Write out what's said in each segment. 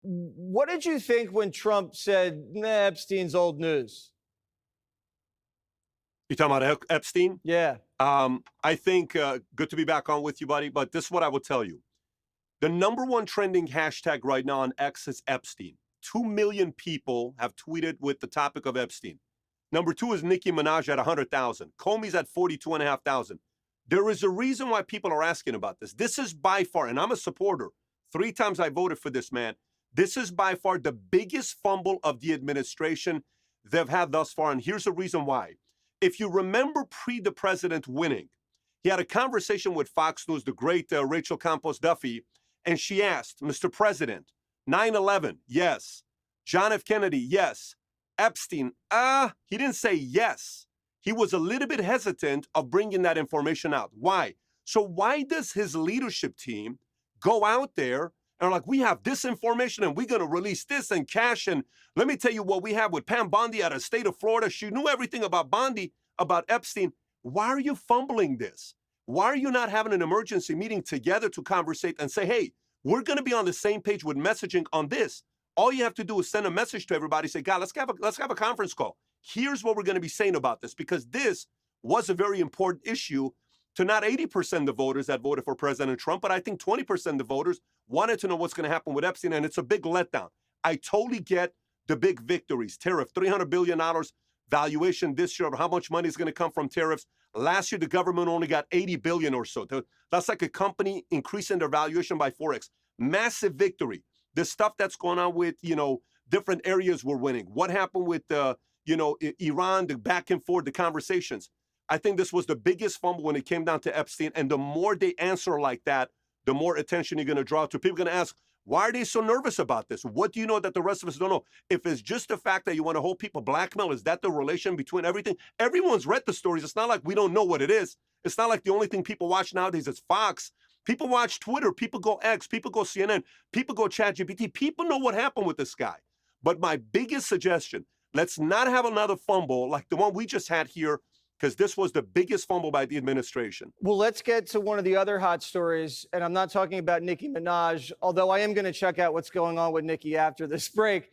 What did you think when Trump said, nah, Epstein's old news? You talking about Epstein? Yeah. I think good to be back on with you, buddy. But this is what I will tell you. The number one trending hashtag right now on X is Epstein. 2 million people have tweeted with the topic of Epstein. Number two is Nicki Minaj at 100,000. Comey's at 42,500. There is a reason why people are asking about this. This is by far, and I'm a supporter. 3 times I voted for this man. This is by far the biggest fumble of the administration they've had thus far. And here's the reason why. If you remember the president winning, he had a conversation with Fox News, the great Rachel Campos Duffy, and she asked, Mr. President, 9/11, yes. John F. Kennedy, yes. Epstein, he didn't say yes. He was a little bit hesitant of bringing that information out. Why? So why does his leadership team go out there and are like, we have this information and we're going to release this and cash? And let me tell you what we have with Pam Bondi out of the state of Florida. She knew everything about Bondi, about Epstein. Why are you fumbling this? Why are you not having an emergency meeting together to conversate and say, hey, we're going to be on the same page with messaging on this? All you have to do is send a message to everybody, say, God, let's have a conference call. Here's what we're going to be saying about this, because this was a very important issue to not 80% of the voters that voted for President Trump, but I think 20% of the voters wanted to know what's going to happen with Epstein, and it's a big letdown. I totally get the big victories. Tariff, $300 billion valuation this year of how much money is going to come from tariffs. Last year, the government only got $80 billion or so. That's like a company increasing their valuation by 4x. Massive victory. The stuff that's going on with, different areas we're winning. What happened with, Iran, the back and forth, the conversations. I think this was the biggest fumble when it came down to Epstein. And the more they answer like that, the more attention you're going to draw to. People are going to ask, why are they so nervous about this? What do you know that the rest of us don't know? If it's just the fact that you want to hold people blackmail, is that the relation between everything? Everyone's read the stories. It's not like we don't know what it is. It's not like the only thing people watch nowadays is Fox. People watch Twitter. People go X. People go CNN. People go ChatGPT. People know what happened with this guy. But my biggest suggestion, let's not have another fumble like the one we just had here, because this was the biggest fumble by the administration. Well, let's get to one of the other hot stories, and I'm not talking about Nicki Minaj, although I am going to check out what's going on with Nicki after this break.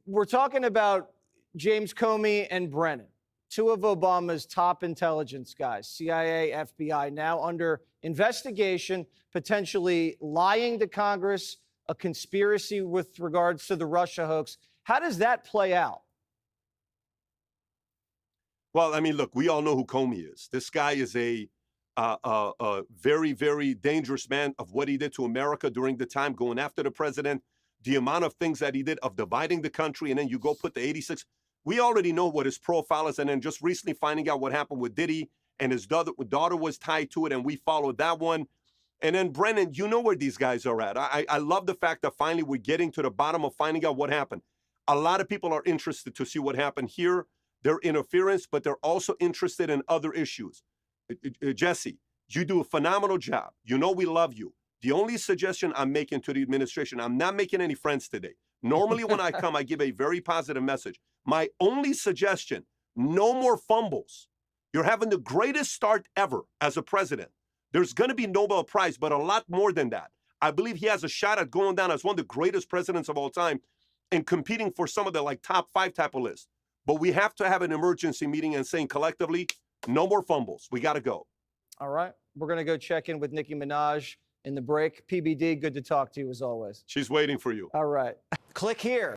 We're talking about James Comey and Brennan, two of Obama's top intelligence guys, CIA, FBI, now under investigation, potentially lying to Congress, a conspiracy with regards to the Russia hoax. How does that play out? Well, I mean, look, we all know who Comey is. This guy is a very, very dangerous man of what he did to America during the time going after the president, the amount of things that he did of dividing the country, and then you go put the 86. We already know what his profile is, and then just recently finding out what happened with Diddy, and his daughter was tied to it, and we followed that one. And then Brennan, you know where these guys are at. I love the fact that finally we're getting to the bottom of finding out what happened. A lot of people are interested to see what happened here, their interference, but they're also interested in other issues. Jesse, you do a phenomenal job. You know we love you. The only suggestion I'm making to the administration, I'm not making any friends today. Normally when I come, I give a very positive message. My only suggestion, no more fumbles. You're having the greatest start ever as a president. There's going to be Nobel Prize, but a lot more than that. I believe he has a shot at going down as one of the greatest presidents of all time and competing for some of the top 5 type of lists. But we have to have an emergency meeting and saying collectively, no more fumbles. We got to go. All right. We're going to go check in with Nicki Minaj in the break. PBD, good to talk to you as always. She's waiting for you. All right. Click here.